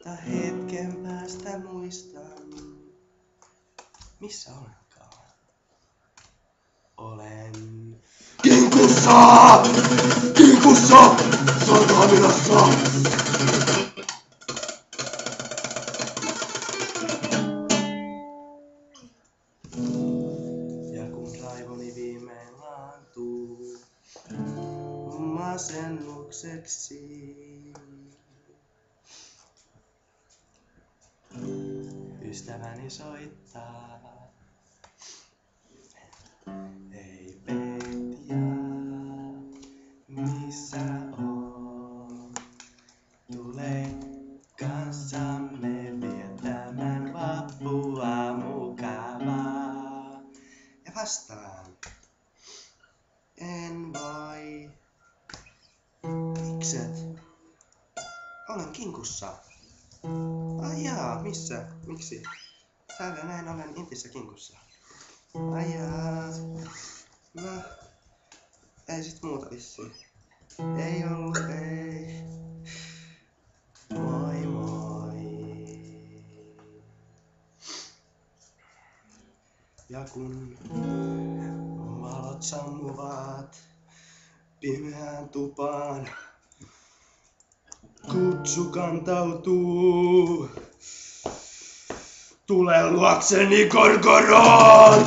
mutta hetken päästä muistan. Missä olenkaan? Olen Kinkussa! Kinkussa! Sataminassa! Ja kun raivoni viimein laantuu masennukseksi, ystäväni soittaa. Hei Petja, missä oot? Tule kanssamme viettämään vappua mukavaa. Ja vastaan. En voi. Mikset? Olen Kinkussa. Ai jaa, missä? Miksi? Täällä näin olen Intissä Kinkussa. Ai jaa. No, ei sit muuta vissiin. Ei ollut, ei. Moi moi. Ja kun valot sammuvat pimeään tupaan, kutsu kantautuu. Tule luokseni Gorgoroon!